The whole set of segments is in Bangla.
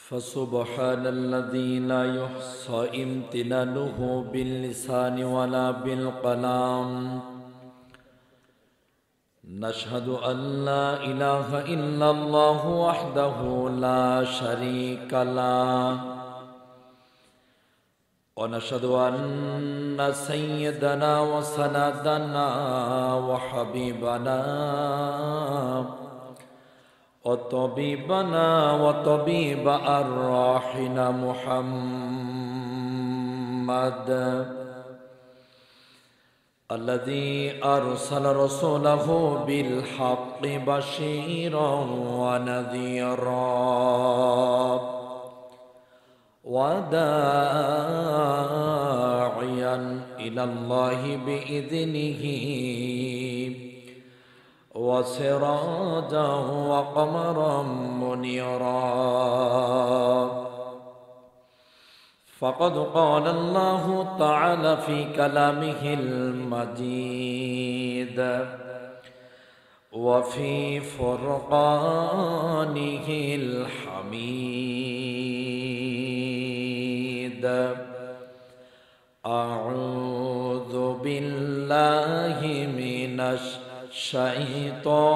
فسبحان الذي لا يحصى امتنانه باللسان ولا بالقلم. نشهد أن لا إله إلا الله وحده لا شريك له، ونشهد أن سيدنا وسندنا وحبيبنا وطبيبنا وطبيب أرواحنا محمد الذي أرسل رسوله بالحق بشيرا ونذيرا وداعيا إلى الله بإذنه وسراجا وقمرا منيرا. فقد قال الله تعالى في كلامه المجيد وفي فرقانه الحميد: أعوذ بالله من الشيطان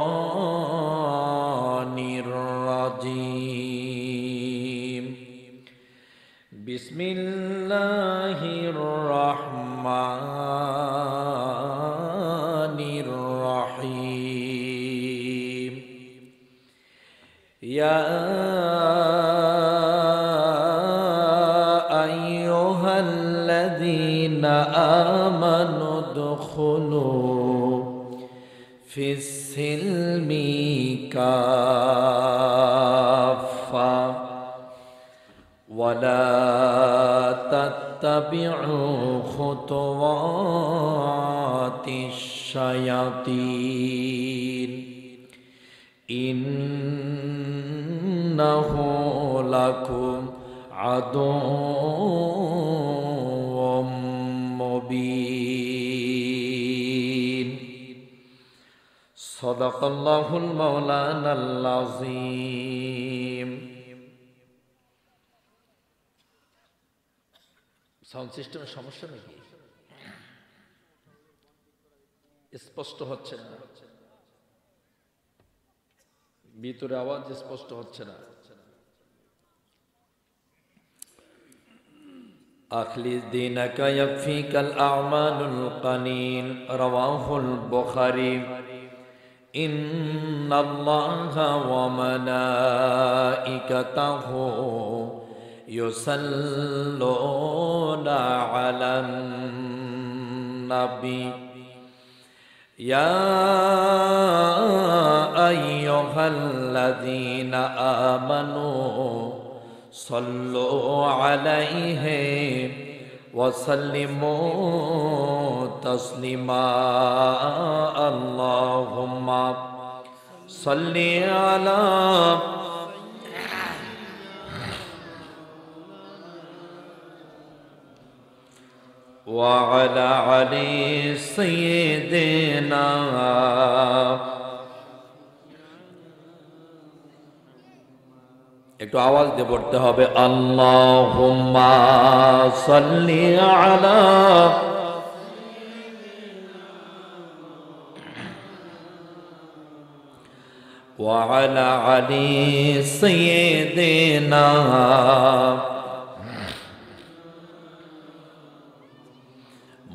الرجيم. بسم الله الرحمن الرحيم. يا أيها الذين آمنوا ادخلوا في السلم كافة ولا تتبعوا خطوات الشياطين إنه لكم عدو مبين. صدق الله المولانا العظيم. সাউন্ড সিস্টেমের সমস্যা নাকি? স্পষ্ট হচ্ছে না, ভিতরে আওয়াজ স্পষ্ট হচ্ছে না। أخلص دينك يكفيك الأعمال القليل. رواه البخاري. إن الله وملائكته يصلون على النبي يا أيها الذين آمنوا صلوا عليه وسلموا تسليما. اللهم صل على وعلى علي سيدنا একটু আওয়াজ দিয়ে পড়তে হবে। আল্লাহুম্মা সাল্লি আলা ওয়া আলা আলি সাইয়্যিদিনা।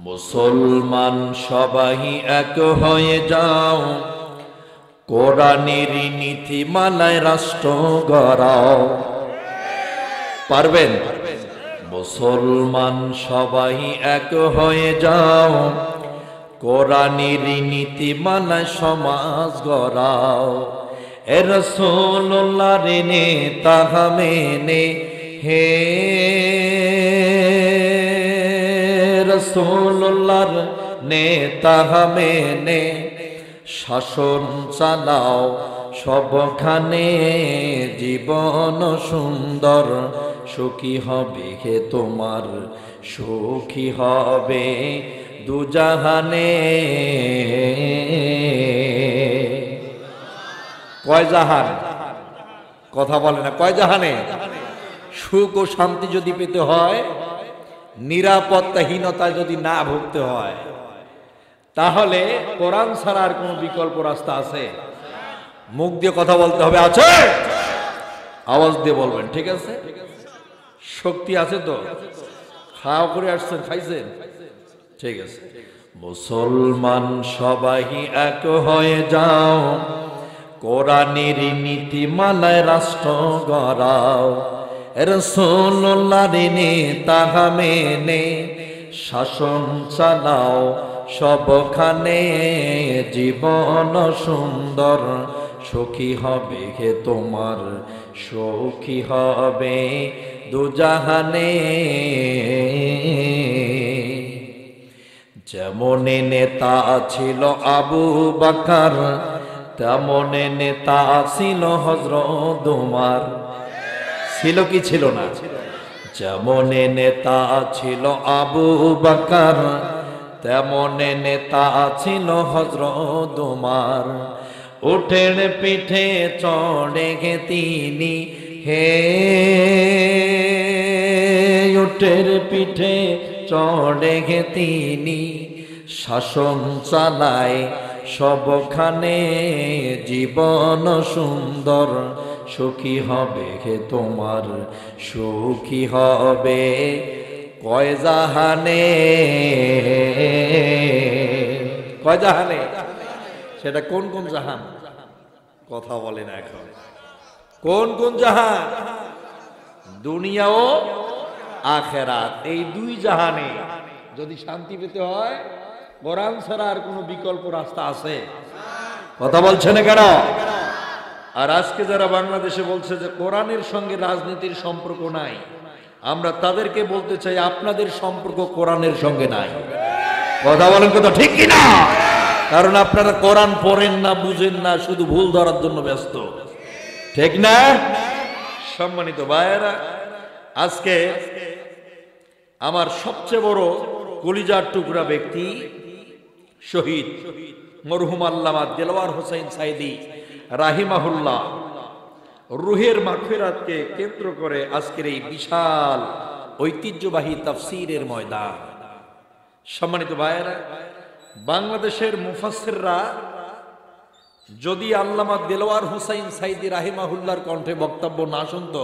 মুসলমান সবাই এক হয়ে যাও, কোরআনের নীতিমালায় রাষ্ট্র গড়াও। পারবেন? মুসলমান সবাই এক হয়ে যাও, কোরআনের নীতিমালায় সমাজ গড়াও। এ রাসূলুল্লাহর নেতা মেনে হে রাসূলুল্লাহর নেতা মেনে শাসন চালাও সবখানে। জীবন সুন্দর সুখী হবে হে তোমার, সুখী হবে দুজাহানে। কয় জাহান? কথা বলে না, কয় জাহানে? সুখ ও শান্তি যদি পেতে হয়, নিরাপত্তাহীনতা যদি না ভুগতে হয়, তাহলে কোরআন ছাড়া আর কোনো বিকল্প রাস্তা আছে? মুখ দিয়ে কথা বলতে হবে, আছে? আওয়াজ দিয়ে বলবেন, ঠিক আছে? শক্তি আছে তো? খাওয়া করে আসছেন, খাইছেন? ঠিক আছে। মুসলমান সবাই এক হয়ে যাও, কোরআনের নীতিমালায় রাষ্ট্র গড়াও, রাসূলুল্লাহর নেতা মেনে শাসন চালাও সবখানে, জীবন সুন্দর সুখী হবে হে তোমার, সুখী হবে দুজাহানে। যেমন নেতা ছিল আবু বকর, তেমন নেতা ছিল হযরত উমর। ছিল কি ছিল না? যেমন নেতা ছিল আবু বকর, তেমন নেতা ছিল হযরত উমর। উটের পিঠে চড়ে গে তিনি, হে উটের পিঠে চড়ে গে তিনি, শাসন চালায় সবখানে, জীবন সুন্দর সুখী হবে হে তোমার, সুখী হবে কয় জাহানে। কয় জাহানে? সেটা কোন কোন জাহান? কথা বলে না এখন। কোন কোন জাহান? দুনিয়া ও আখেরাত, এই দুই জাহানে যদি শান্তি পেতে হয়, কোরআন ছাড়া আর কোনো বিকল্প রাস্তা আছে? কথা বলছে না কেন? আর আজকে যারা বাংলাদেশে বলছে যে কোরআনের সঙ্গে রাজনীতির সম্পর্ক নাই, আমরা তাদেরকে বলতে চাই আপনাদের সম্পর্ক কোরআনের সঙ্গে নাই। কথা বলেন কথা ঠিক কিনা? কারণ আপনারা কোরআন পড়েন না, বুঝেন না, শুধু ভুল ধরার জন্য ব্যস্ত, ঠিক না? সম্মানিত ভাইয়েরা, আজকে আমার সবচেয়ে বড় কলিজার টুকরা ব্যক্তি শহীদ মরহুম আল্লামা দেলোয়ার হোসেন সাইদি রাহিমাহুল্লাহ রুহের মাগফিরাতকে কেন্দ্র করে আজকের এই বিশাল ঐতিহ্যবাহী তাফসীরের ময়দান। সম্মানিত ভাইয়েরা, বাংলাদেশের মুফাসসিররা যদি আল্লামা দেলোয়ার হোসেন সাইদি রাহিমাহুল্লাহর কণ্ঠে বক্তব্য না শুনত,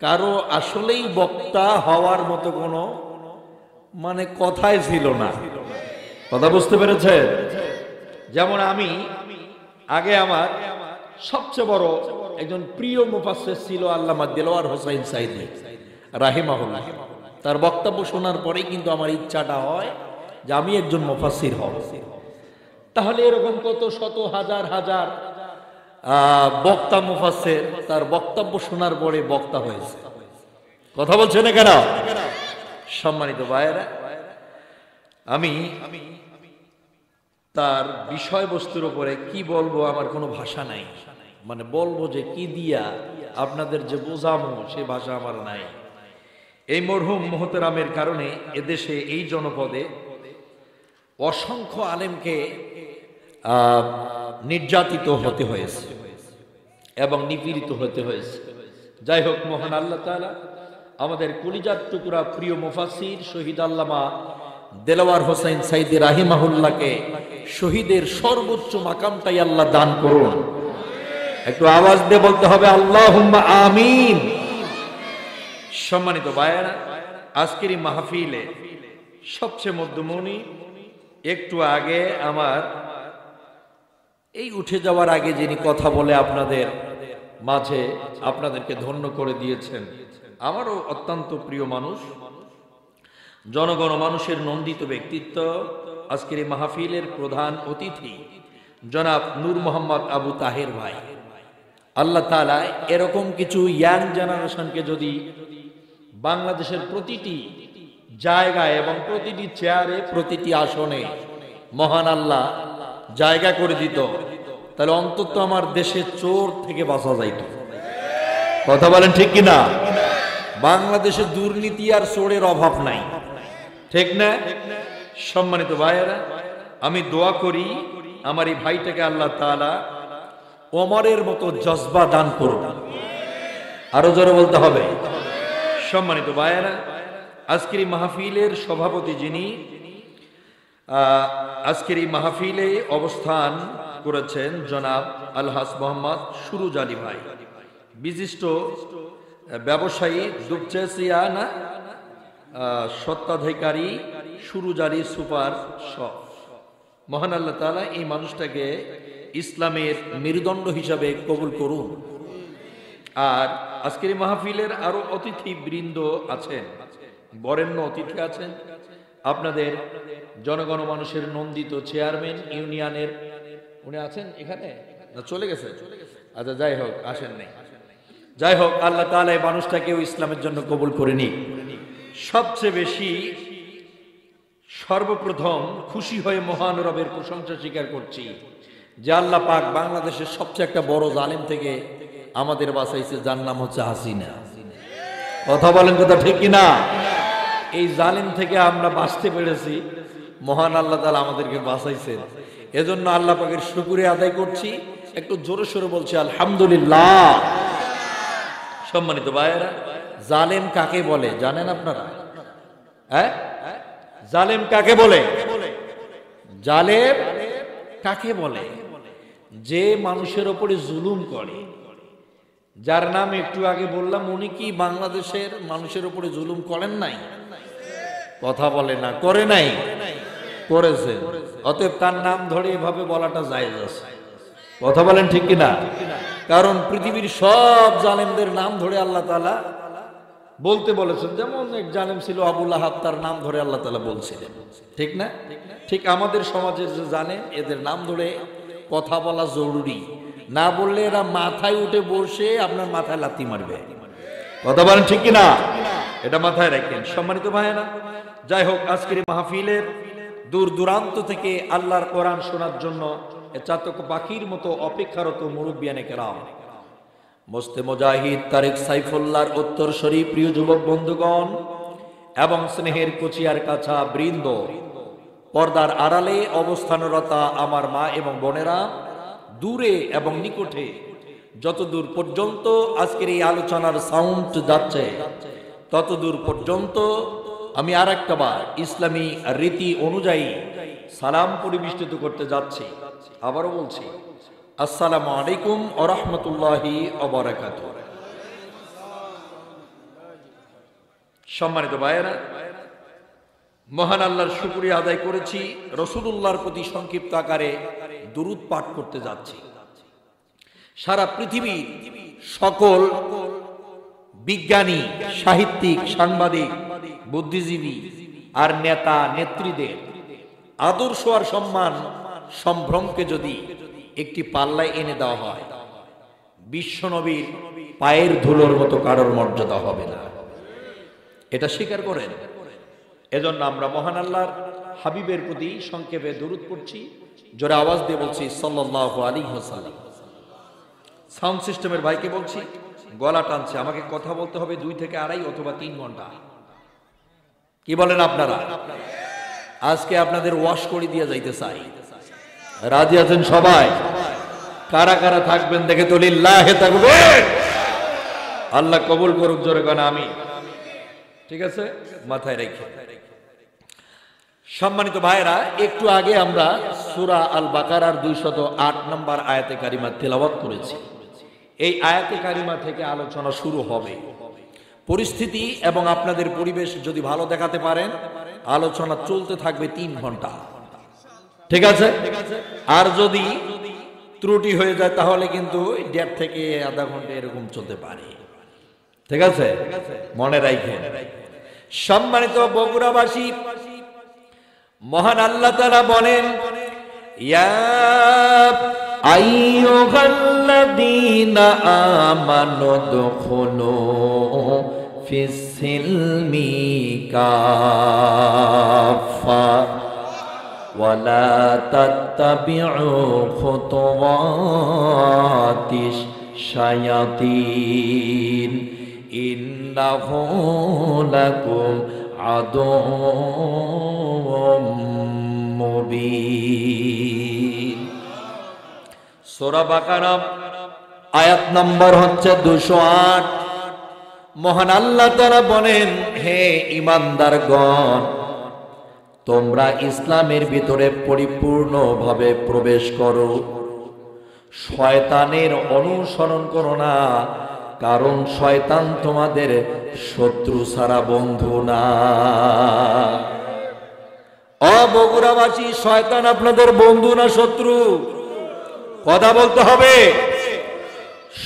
কারো আসলেই বক্তা হওয়ার মতো কোনো কথাই ছিল না। কথা বুঝতে পেরেছে? যেমন আমি আগে আমার সবচেয়ে বড় একজন প্রিয় মুফাসসির ছিল আল্লামা দেলোয়ার হোসেন সাইদি রাহিমাহুল্লাহ। তার বক্তব্য শোনার পরেই কিন্তু আমার ইচ্ছাটা হয় যে আমি একজন মুফাসসির হব। তাহলে এরকম কত শত হাজার হাজার বক্তা মুফাসসির তার বক্তব্য শোনার পরে বক্তা হয়েছে। কথা বলছে না কেন? সম্মানিত ভাইয়েরা, আমি তার বিষয়বস্তুর উপরে কি বলবো, আমার কোনো ভাষা নাই। বলবো যে কি দিয়া আপনাদের যে বোঝামো সে ভাষা আমার নাই। এই মরহুম মোহতারামের কারণে এদেশে এই জনপদে অসংখ্য আলেমকে নির্যাতিত হতে হয়েছে এবং নিপীড়িত হতে হয়েছে। যাই হোক, মহান আল্লাহ তাআলা আমাদের কলিজার টুকরা প্রিয় মুফাসসির শহীদ আল্লামা দেলোয়ার হোসেন সাইদি রাহিমাহুল্লাহকে শহীদের সর্বোচ্চ মাকামটাই আল্লাহ দান করুন। একটু আওয়াজ দিয়ে বলতে হবে আল্লাহুম্মা আমিন। সম্মানিত ভাইয়েরা, আজকের এই মাহফিলে সবচেয়ে মধ্যমণি একটু আগে আমার এই উঠে যাওয়ার আগে যিনি কথা বলে আপনাদের মাঝে আপনাদেরকে ধন্য করে দিয়েছেন, আমারও অত্যন্ত প্রিয় মানুষ, জনগণ মানুষের নন্দিত ব্যক্তিত্ব, আজকের এই মাহফিলের প্রধান অতিথি জনাব নূর মোহাম্মদ আবু তাহের ভাই। আল্লাহ তাআলা এরকম কিছু ইয়াং জেনারেশনকে যদি বাংলাদেশের প্রতিটি জায়গায় এবং প্রতিটি চেয়ারে প্রতিটি আসনে মহান আল্লাহ জায়গা করে দিত, তাহলে অন্তত আমার দেশে চোর থেকে বাঁচা যাইত। কথা বলেন ঠিক কিনা? বাংলাদেশে দুর্নীতি আর চোরের অভাব নাই, ঠিক না? সম্মানিত ভাইয়েরা, আমি দোয়া করি আমার এই ভাইটাকে আল্লাহ তাআলা ওমরের মতো জজবা দান করুন। আরো জোরে বলতে হবে। সম্মানিত ভাইয়েরা, আজকের এই মাহফিলের সভাপতি যিনি আজকের এই মাহফিলে অবস্থান করেছেন জনাব আলহাজ মোহাম্মদ সুরুজ আলী ভাই, বিশিষ্ট ব্যবসায়ী, দুপচাচিয়ানা স্বত্বাধিকারী সুরুজ আলী সুপার শপ। মহান আল্লাহ তাআলা এই মানুষটাকে ইসলামের মেরুদণ্ড হিসাবে কবুল করুন। আর আজকের এই মাহফিলের আরো অতিথি বৃন্দ আছেন, বরেণ্য অতিথি আছেন, আপনাদের জনগণ মানুষের নন্দিত চেয়ারম্যান ইউনিয়নের, উনি আছেন এখানে না চলে গেছে? আচ্ছা, যাই হোক, আসেন নাই। যাই হোক, আল্লাহ তাআলা এই মানুষটাকেও ইসলামের জন্য কবুল করে নিক। সবচেয়ে বেশি সর্বপ্রথম খুশি হয়ে মহান রবের প্রশংসা স্বীকার করছি যে আল্লাহ পাক বাংলাদেশের সবচেয়ে একটা বড় জালেম থেকে আমাদের বাঁচাইছে, যার নাম হচ্ছে হাসিনা। কথা বলেন, কথা ঠিক কিনা? এই জালেম থেকে আমরা বাঁচতে পেরেছি, মহান আল্লাহ তাআলা আমাদেরকে বাঁচাইছেন। এজন্য আল্লাহ পাকের শুকরিয়া আদায় করছি। একটু জোরে সোরে বলছি আলহামদুলিল্লাহ। সম্মানিত ভাইয়েরা, জালেম কাকে বলে জানেন আপনারা? হ্যাঁ, জালেম কাকে বলে? জালেম কাকে বলে? যে মানুষের উপরে জুলুম করে, যার নাম একটু আগে বললাম, উনি কি বাংলাদেশের মানুষের উপরে জুলুম করেন নাই? কথা বলে না, করে নাই? করেছেন। অতএব তার নাম ধরে এভাবে বলাটা জায়েজ আছে। কথা বলেন ঠিক কিনা? কারণ পৃথিবীর সব জালেমদের নাম ধরে আল্লাহ তাআলা বলতে বলেছেন। যেমন এক জালেম ছিল আবু লাহাব, তার নাম ধরে আল্লাহ তাআলা বলছিলেন, ঠিক না? ঠিক আমাদের সমাজের যে জানেন, এদের নাম ধরে কথা বলা জরুরি, না বললে এরা মাথায় উঠে বসে আপনার মাথায় লাথি মারবে। কথা বলেন ঠিক কিনা? এটা মাথায় রাখেন সম্মানিত ভাইয়েরা। যাই হোক, আজকের মাহফিলের দূর দূরান্ত থেকে আল্লাহর কোরআন শোনার জন্য চাতক পাখির মতো অপেক্ষারত মুরব্বিয়ানে কেরাম, মোস্তে মুজাহিদ তারেক সাইফুল্লাহর উত্তরসূরি প্রিয় যুবক বন্ধুগণ এবং স্নেহের কুচিয়ার কাছা বৃন্দ, পর্দার আড়ালে অবস্থানরতা আমার মা এবং বোনেরা, দূরে এবং নিকটে যতদূর পর্যন্ত আজকের এই আলোচনার সাউন্ড যাচ্ছে, ততদূর পর্যন্ত আমি আর একটা বার ইসলামী রীতি অনুযায়ী সালাম পরিবেষ্টিত করতে যাচ্ছি। আবারও বলছি, আসসালামু আলাইকুম ওয়া রাহমাতুল্লাহি ওয়া বারাকাতুহু। সম্মানিত ভাইয়েরা, মহান আল্লাহর শুকরিয়া আদায় করেছি, রাসূলুল্লাহর প্রতি সংক্ষিপ্ত আকারে দুরূদ পাঠ করতে যাচ্ছি। সারা পৃথিবী সকল বিজ্ঞানী, সাহিত্যিক, সাংবাদিক, বুদ্ধিজীবী আর নেতা নেত্রীদের আদর্শ আর সম্মান সম্ভ্রমকে যদি একটি পাল্লায় এনে দেওয়া হয়, বিশ্বনবীর পায়ের ধুলোর মতো কারোর মর্যাদা হবে না। এটা স্বীকার করেন? এজন্য আমরা মহান আল্লাহর হাবিবের প্রতি সংক্ষেপে দরুদ পড়ছি, জোরে আওয়াজ দিয়ে বলছি সাল্লাল্লাহু আলাইহি ওয়াসাল্লাম। সাউন্ড সিস্টেমের ভাইকে বলছি, গলা টানছে, আমাকে কথা বলতে হবে 2 থেকে 2.5 অথবা 3 ঘন্টা। কি বলেন আপনারা? আজকে আপনাদের ওয়াশ করে দিয়ে যাইতে চাই। রাজি আছেন সবাই? কারা কারা থাকবেন দেখে তো লিল্লাহে তাকবীর। আল্লাহ কবুল করুক, জোরে গান আমিন। ঠিক আছে, মাথায় রেখে। সম্মানিত ভাইরা, একটু আগে আমরা সূরা আল বাকারার 208 নম্বর আয়াতে কারিমা তেলাওয়াত করেছি। এই আয়াতে কারিমা থেকে আলোচনা শুরু হবে। পরিস্থিতি এবং আপনাদের পরিবেশ যদি ভালো দেখাতে পারেন, আলোচনা চলতে থাকবে 3 ঘন্টা। ঠিক আছে? আর যদি ত্রুটি হয়ে যায় তাহলে কিন্তু 1.5 থেকে আধা ঘন্টা এরকম চলতে পারে। ঠিক আছে, মনে রাখবেন। সম্মানিত বগুড়াবাসী, মহান আল্লাহ তাআলা বলেন, ইয়া আইয়ুহাল্লাযীনা আমানু দুখুলু ফিস-সিলমি কাফা ওয়া লা তাত্তাবিউ খুতুওয়াতিশ শায়াতিন ইন্নাহু লাকুম আদুউম মুবিন। সূরা বাকারা আয়াত নম্বর হচ্ছে 208। মহান আল্লাহ তাআলা বলেন, হে ঈমানদারগণ, তোমরা ইসলামের ভিতরে পরিপূর্ণভাবে প্রবেশ করো, শয়তানের অনুসরণ করো না, কারণ শয়তান তোমাদের শত্রু ছাড়া বন্ধু না। বগুড়াবাসী, শয়তান আপনাদের বন্ধু না শত্রু? কথা বলতে হবে।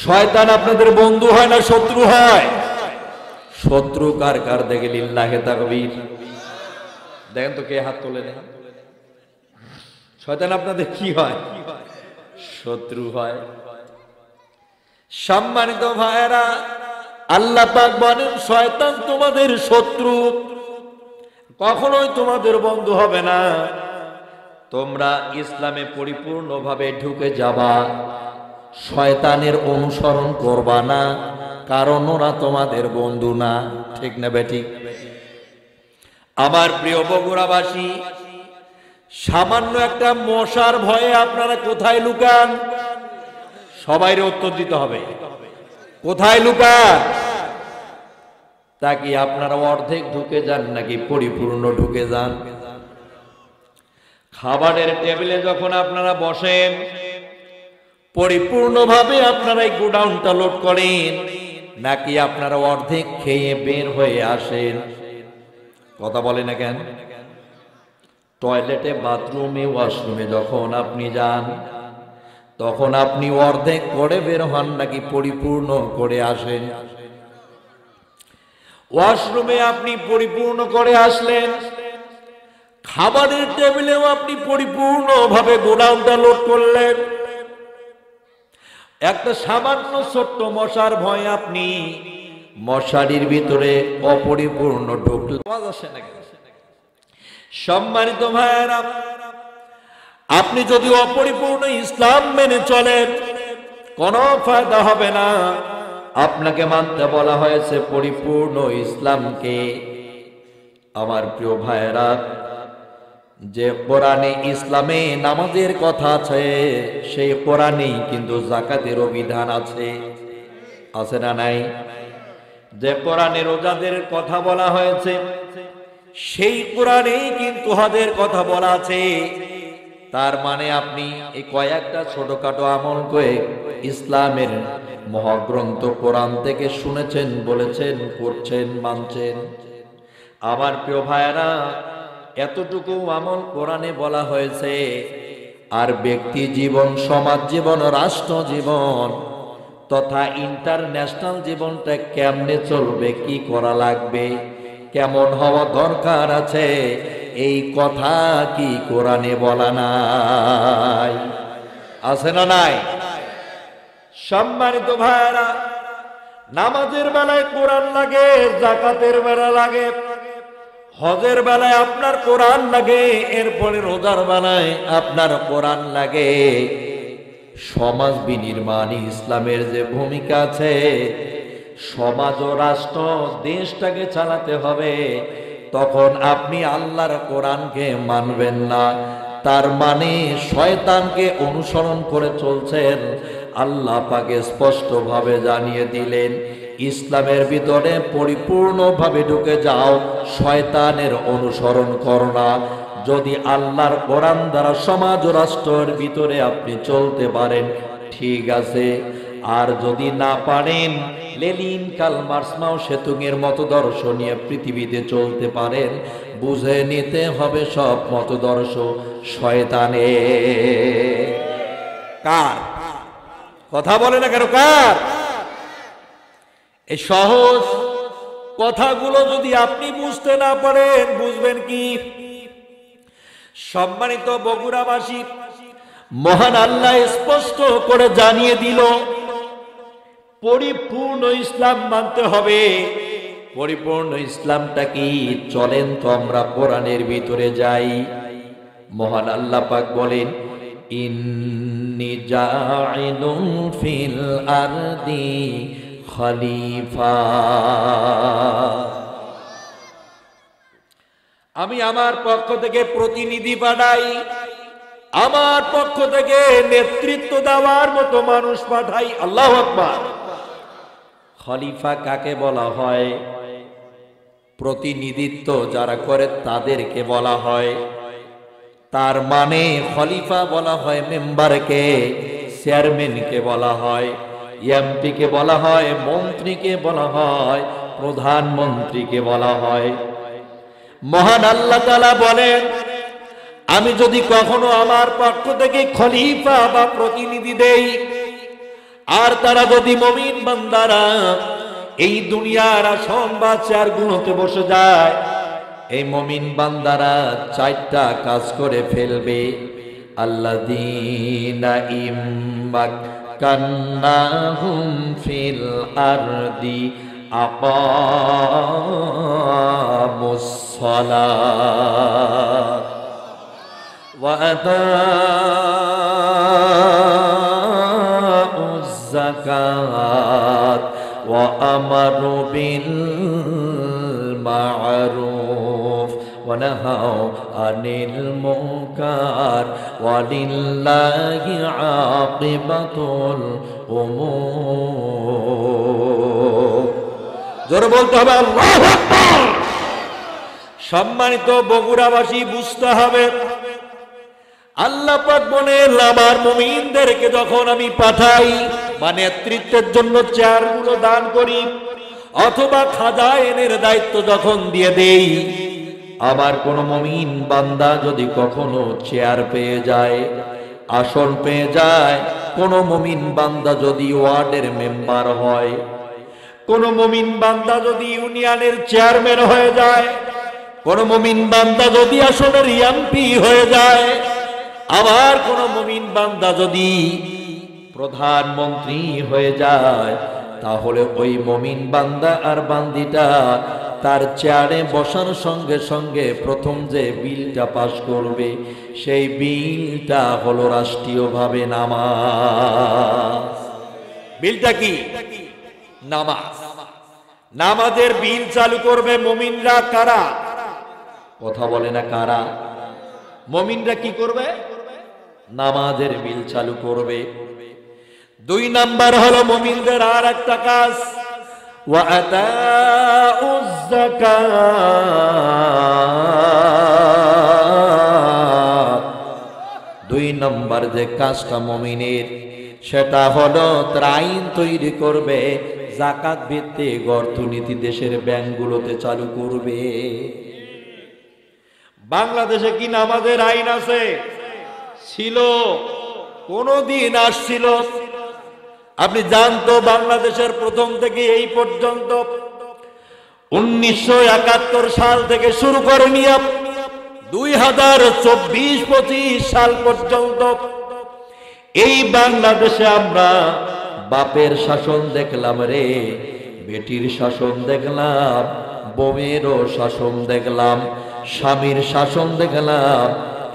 শয়তান আপনাদের বন্ধু হয় না শত্রু হয়? শত্রু কার কার দেখে লিল্লাহে তাকবীর। দেখেন তো কে হাত তোলে না। শয়তান আপনাদের কি হয়? শত্রু হয়। সম্মানিত ভাইয়েরা, আল্লাহ পাক বলেন শয়তান তোমাদের শত্রু, কখনোই তোমাদের বন্ধু হবে না। তোমরা ইসলামে পরিপূর্ণভাবে ঢুকে যাবা, শয়তানের অনুসরণ করবা না, কারণ ওরা তোমাদের বন্ধু না। ঠিক না বেঠিক? আমার প্রিয় বগুড়াবাসী, সামান্য একটা মশার ভয়ে আপনারা কোথায় লুকান? সবাই উত্তর দিতে হবে। কোথায় লুকান? তা কি আপনারা অর্ধেক ঢুকে যান নাকি পরিপূর্ণ ঢুকে যান? খাবারের টেবিলে যখন আপনারা বসেন, পরিপূর্ণভাবে আপনারা এই গোডাউনটা লোড করেন নাকি আপনারা অর্ধেক খেয়ে বের হয়ে আসেন? কথা বলে না কেন? টয়লেটে, বাথরুমে, ওয়াশরুমে যখন আপনি যান, তখন আপনি অর্ধেক করে বের হন নাকি পরিপূর্ণ করে আসেন? ওয়াশরুমে আপনি পরিপূর্ণ করে আসলেন, খাবারের টেবিলেও আপনি পরিপূর্ণভাবে গোডাউনটা লোড করলেন। একটা সামান্য ছোট্ট মশার ভয় আপনি মশারির ভিতরে অপরিপূর্ণ ঢুকলেন। সম্মানিত ভাইয়েরা, আপনি যদি অপরিপূর্ণ ইসলাম মেনে চলেন, কোনো ফায়দা হবে না। আপনাকে মানতে বলা হয়েছে পরিপূর্ণ ইসলামকে। আমার প্রিয় ভাইয়েরা, যে কোরআনে ইসলামে নামাজের কথা আছে, সেই কোরআনেই কিন্তু যাকাতেরও বিধান আছে। আছে না নাই? যে কোরআনে রোজাদের কথা বলা হয়েছে, সেই কোরআনেই কিন্তু হজের কথা বলা আছে। তার মানে আপনি এই কয়েকটা ছোটখাটো আমল করে ইসলামের মহাগ্রন্থ কোরআন থেকে শুনেছেন, বলেছেন, করছেন, মানছেন। আমার প্রিয় ভাইয়েরা, এতটুকু আমল কোরআনে বলা হয়েছে, আর ব্যক্তি জীবন, সমাজ জীবন, রাষ্ট্র জীবন তথা ইন্টারন্যাশনাল জীবনটা কেমনে চলবে, কি করা লাগবে, কেমন হওয়া দরকার আছে, এই কথা কি কোরআনে বলা নাই? আছে না নাই? সম্মানিত ভাইরা, নামাজের বেলায় কোরআন লাগে, যাকাতের বেলা লাগে, হজের বেলায় আপনার কোরআন লাগে, এরপরে রোজার বেলায় আপনার কোরআন লাগে। সমাজ বিনির্মাণে ইসলামের যে ভূমিকা আছে, সমাজ ও রাষ্ট্র দেশটাকে চালাতে হবে, তখন আপনি আল্লাহর কোরআনকে মানবেন না, তার মানে শয়তানকে অনুসরণ করে চলছেন। আল্লাহ পাকে স্পষ্টভাবে জানিয়ে দিলেন, ইসলামের ভিতরে পরিপূর্ণভাবে ঢুকে যাও, শয়তানের অনুসরণ করো না। যদি আল্লাহর কোরআন দ্বারা সমাজ ও রাষ্ট্রের ভিতরে আপনি চলতে পারেন, ঠিক আছে। আর যদি না পারেন, লেনিন, কার্ল মার্কস, মাও সেতুংয়ের মতদর্শ নিয়ে পৃথিবীতে চলতে পারেন, বুঝে নিতে হবে সব মতদর্শ শয়তানের। কার? কথা বলে না কেন? কার? এই সহজ কথাগুলো যদি আপনি বুঝতে না পারেন, বুঝবেন কি? সম্মানিত বগুড়াবাসী, মহান আল্লাহ স্পষ্ট করে জানিয়ে দিল, পরিপূর্ণ ইসলাম মানতে হবে। পরিপূর্ণ ইসলামটা কি? চলেন তো আমরা কোরআনের ভিতরে যাই। মহান আল্লাহ পাক বলেন, ইন্নী জাইলুন ফিল আরদি খলিফা। আমি আমার পক্ষ থেকে প্রতিনিধি পাঠাই, আমার পক্ষ থেকে নেতৃত্ব দেওয়ার মতো মানুষ পাঠাই। আল্লাহু আকবার। খলিফা কাকে বলা হয়? প্রতিনিধিত্ব যারা করে তাদেরকে বলা হয়। তার মানে খলিফা বলা হয় মেম্বারকে, চেয়ারম্যানকে বলা হয়, এমপিকে বলা হয়, মন্ত্রীকে বলা হয়, প্রধানমন্ত্রীকে বলা হয়। মহান আল্লাহ তাআলা বলেন, আমি যদি কখনো আমার পক্ষ থেকে খলিফা বা প্রতিনিধি দেই, আর তারা যদি মুমিন বান্দারা এই দুনিয়ার আসন বা চেয়ারগুলোতে বসে যায়, এই মুমিন বান্দারা চারটা কাজ করে ফেলবে। আল্লাযীনা ইম্মাক্কান্নাহুম ফিল আরদি আকামুস সালাত ওয়া আতাউয যাকাত ওয়া আমারু বিল মা'রুফ ওয়া নাহাউ আনিল মুনকার ওয়া লিল্লাহি আকিবাতুল উমুর। জোরে বলতে হবে আল্লাহু আকবার। সম্মানিত বগুড়াবাসী, বুঝতে হবে আল্লাহ পাক বলেন, আমার মুমিনদেরকে যখন আমি পাঠাই বা নেতৃত্বের জন্য চেয়ারগুলো দান করি অথবা খাজায়েনের দায়িত্ব যখন দিয়ে দেই, আমার কোন মুমিন বান্দা যদি কখনো চেয়ার পেয়ে যায়, আসন পেয়ে যায়, কোন মুমিন বান্দা যদি ওয়ার্ডের মেম্বার হয়, কোন মুমিন বান্দা যদি ইউনিয়নের চেয়ারম্যান হয়ে যায়, কোন মুমিন বান্দা যদি আসনের এমপি হয়ে যায়, আবার কোন মুমিন বান্দা যদি প্রধানমন্ত্রী হয়ে যায়, তাহলে ওই মুমিন বান্দা আর বান্দিটা তার চেয়ারে বসার সঙ্গে সঙ্গে প্রথম যে বিলটা পাশ করবে, সেই বিলটা হলো রাষ্ট্রীয়ভাবে নামাজ। বিলটা কি? নামাজ। নামাজের বিল চালু করবে মুমিনরা। কারা? কথা বলে না কারা? মুমিনরা কি করবে? নামাজের বিল চালু করবে। দুই নাম্বার হলো মুমিনদের আর একটা কাজ, ওয়া আতাউয যাকাত। দুই নাম্বার যে কাজটা মুমিনের, সেটা হলো তার আইন তৈরি করবে, যাকাত ভিত্তিক অর্থনীতি দেশের ব্যাংকগুলোতে চালু করবে। বাংলাদেশে কি নামাজের আইন আছে? ছিল, কোনদিন আসছিল? আপনি জানতো বাংলাদেশের প্রথম থেকে এই পর্যন্ত 1971 সাল থেকে শুরু করে নিয়ে 2024-25 সাল পর্যন্ত এই বাংলাদেশে আমরা বাপের শাসন দেখলাম রে, বেটির শাসন দেখলাম, বউয়েরও শাসন দেখলাম, স্বামীর শাসন দেখলাম,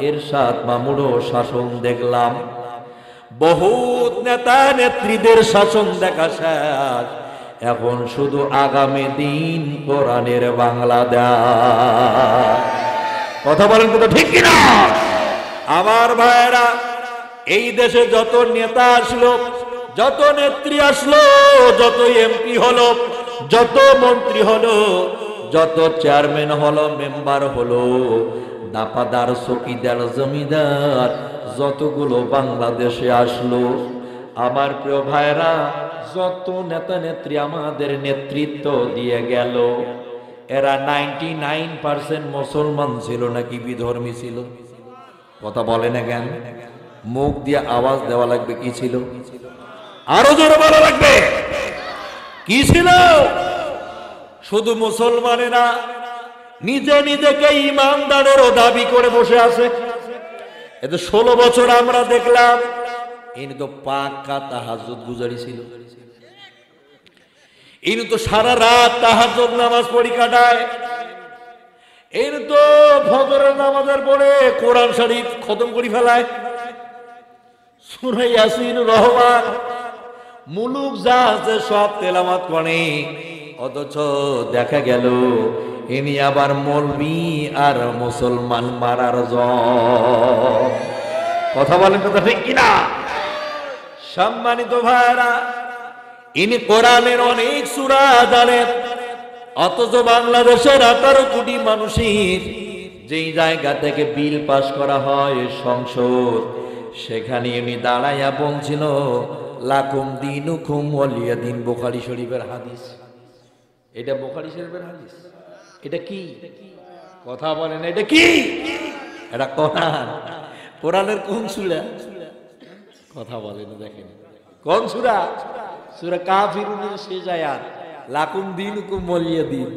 এরশাদ মামুরও শাসন দেখলাম, বহুত নেতা নেত্রীদের শাসন দেখা শেষ। এখন শুধু আগামী দিন কোরআনের বাংলাদেশ। কথা বলেন কথা ঠিক কিনা? আমার ভাইয়েরা, এই দেশে যত নেতা আসলো, যত নেত্রী আসলো, যত এমপি হলো, যত মন্ত্রী হলো, যত চেয়ারম্যান হলো, মেম্বার হলো, দাপাদার, চকিদার, জমিদার যতগুলো বাংলাদেশে আসলো, আমার প্রিয় ভাইরা, যত নেতা নেত্রী আমাদের নেতৃত্ব দিয়ে গেল, এরা 99% মুসলমান ছিল নাকি বিধর্মী ছিল? কথা বলে না কেন? মুখ দিয়ে আওয়াজ দেওয়া লাগবে। কি ছিল? আরো জোরে বলা লাগবে। কি ছিল? শুধু মুসলমানেরা নিজে নিজেকে ইমানদারেরও দাবি করে বসে আছে। এতে 16 বছর আমরা দেখলাম ইনি তো পাক্কা তাহাজ্জুদ গুজারি ছিল, ইনি তো সারা রাত তাহাজ্জুদ নামাজ পড়ি কাটায়, ইনি তো ফজরের নামাজের পরে কোরআন শরীফ খতম করে ফেলায়, সূরা ইয়াসিন, রহমান, মুলুক যা আছে সব তেলাওয়াত করে। অথচ দেখা গেল ইনি আবার মৌলবি আর মুসলমান মারার জয়। কথা বলেন কথা ঠিক কিনা? সম্মানিত ভাইরা, ইনি কোরআনের অনেক সূরা জানেন, অথচ বাংলাদেশের 18 কোটি মানুষের যেই জায়গা থেকে বিল পাস করা হয় সংসদ, সেখানে উনি দাঁড়াইয়া বলছিল লাকুম দিনুকুম ওয়ালিয়া দিন। বুখারী শরীফের হাদিস। এটা বুখারী শরীফের হাদিস। এটা কি কথা বলেন? এটা কি? এটা কোরআন। কোরআনের কোন সূরা? কথা বলেন, দেখেন কোন সূরা? সূরা কাফিরুনের শেষ আয়াত, লাকুম দিনুকুম ওয়ালিয়া দিন।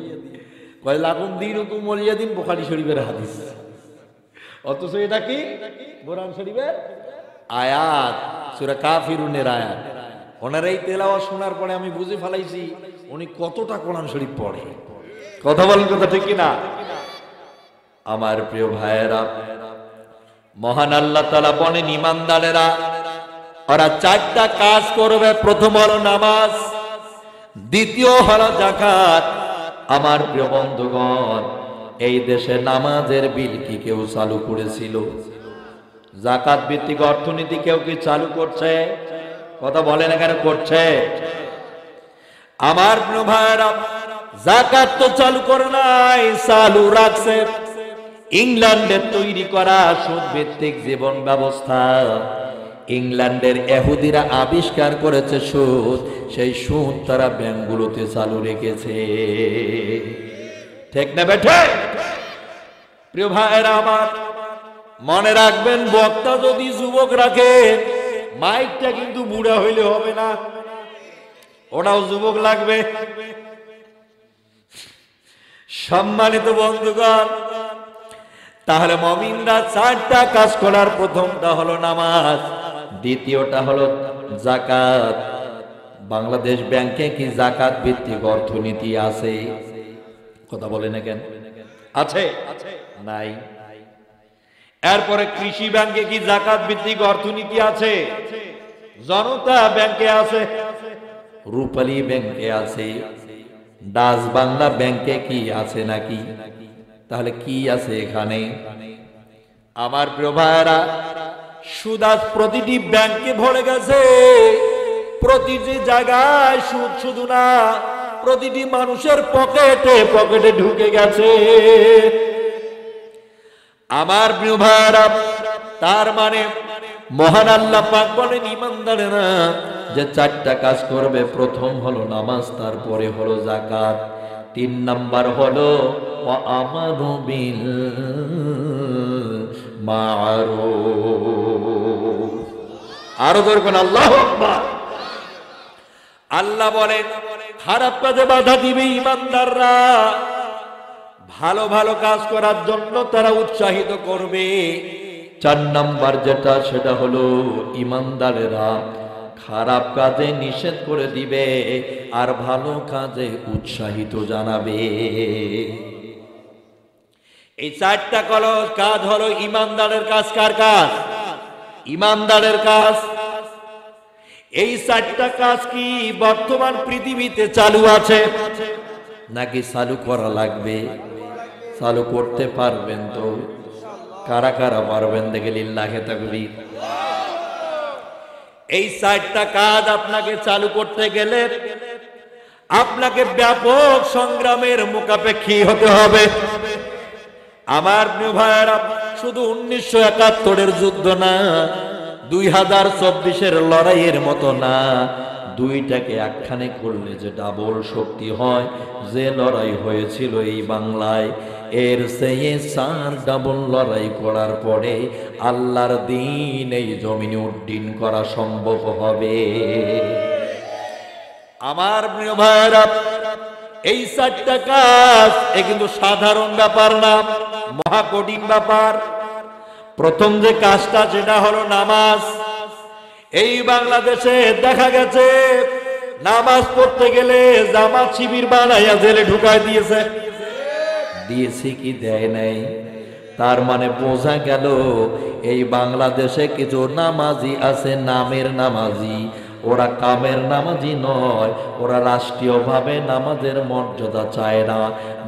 কয় লাকুম দিনুকুম ওয়ালিয়া দিন বুখারী শরীফের হাদিস, অথচ এটা কি কোরআন শরীফের আয়াত, সূরা কাফিরুনের আয়াত। ওনার এই তেলাওয়াত শোনার পরে আমি বুঝে ফেলাইছি উনি কতটা কোরআন শরীফ পড়ে। কথা বলেন, কথা ঠিক কিনা? আমার প্রিয় ভাইয়েরা, মহান আল্লাহ তাআলা বলেন ঈমানদারেরা ওরা 4টা কাজ করবে। প্রথম হলো নামাজ, দ্বিতীয় হলো যাকাত। আমার প্রিয় বন্ধুগণ, এই দেশে নামাজের বিল কি কেউ চালু করেছিল? যাকাত ভিত্তিক অর্থনীতি কেউ কি চালু করছে? কথা বলেন, এখানে করছে? আমার প্রিয় ভাইরা, যাকাত তো চালু করে নাই, চালু রাখছে ইংল্যান্ডের তৈরি করা সুদ ভিত্তিক জীবন ব্যবস্থা। ইংল্যান্ডের ইহুদিরা আবিষ্কার করেছে সুদ, সেই সুদ তারা ব্যাংকগুলোতে চালু রেখেছে। ঠিক না বেঠে? প্রিয় ভাইরা আমার, মনে রাখবেন, বক্তা যদি যুবক রাখে, মাইকটা কিন্তু বুড়া হইলে হবে না, ওটাও যুবক লাগবে। সম্মানিত বন্ধুগণ, তাহলে মুমিনরা 4টা কাজ করার প্রথমটা হলো নামাজ, দ্বিতীয়টা হলো যাকাত। বাংলাদেশ ব্যাংকে কি যাকাত ভিত্তিক অর্থনীতি আছে? কথা বলেন না কেন? আছে? নাই। এরপরে কৃষি ব্যাংকে কি যাকাত ভিত্তিক অর্থনীতি আছে? জনতা ব্যাংকে আছে, রূপালী ব্যাংকে আছে, ডাচ বাংলা ব্যাংকে কি আছে নাকি? তাহলে কি আছে এখানে? আমার প্রিয় ভাইরা, সুদ আজ প্রতিটি ব্যাংকে ভরে গেছে। প্রতিটি জায়গায় সুদ, শুধু না, প্রতিটি মানুষের পকেটে পকেটে ঢুকে গেছে। আমার প্রিয় ভাইরা, তার মানে মহান আল্লাহ পাক বলেন ঈমানদারেরা যে 4টা কাজ করবে। প্রথম হলো নামাজ, তারপরে হলো যাকাত, 3 নাম্বার হলো ওয়া আমারু বিল মারুফ। আরো জোরে কোন আল্লাহু আকবার। আল্লাহ বলেন খারাপ কাজে বাধা দিবে ঈমানদাররা, ভালো ভালো কাজ করার জন্য তারা উৎসাহিত করবে। 4 নাম্বার যেটা, সেটা হলো ঈমানদারেরা খারাপ কাজে নিষেধ করে দিবে আর ভালো কাজে উৎসাহিত জানাবে। এই 4টা কাজ হলো ঈমানদারের কাজ। কার কাজ? ঈমানদারের কাজ। এই 4টা কাজ কি বর্তমান পৃথিবীতে চালু আছে নাকি চালু করা লাগবে? চালু করতে পারবেন তো? কারা কারা পারবেন দেখে লিল্লাহে তাকবীর। এই 4টা কাজ আপনাকে চালু করতে গেলে আপনাকে ব্যাপক সংগ্রামের মুখাপেক্ষী হতে হবে। আমার প্রিয় ভাইয়েরা, শুধু 1971-এর যুদ্ধ না, 2024-এর লড়াইয়ের মতো না, দুইটাকে একখানে করলে যে ডাবল শক্তি হয়, যে লড়াই হয়েছিল এই বাংলায়, এর চেয়ে 4 ডাবল লড়াই করার পরে আল্লাহর দ্বীন এই জমিনে উড্ডীন করা সম্ভব হবে। আমার প্রিয় ভাইরা, এই 4টা কাজ এ কিন্তু সাধারণ ব্যাপার না, মহা কঠিন ব্যাপার। প্রথম যে কাজটা, সেটা হলো নামাজ। এই বাংলাদেশে দেখা গেছে নামাজ পড়তে গেলে জামাত শিবির বানাইয়া জেলে ঢুকায় দিয়েছে। দিয়েছে কি দেয় নাই? তার মানে বোঝা গেল এই বাংলাদেশে কিছু নামাজি আছে, নামের নামাজি, ওরা কামের নামাজি নয়। ওরা রাষ্ট্রীয়ভাবে নামাজের মর্যাদা চায় না।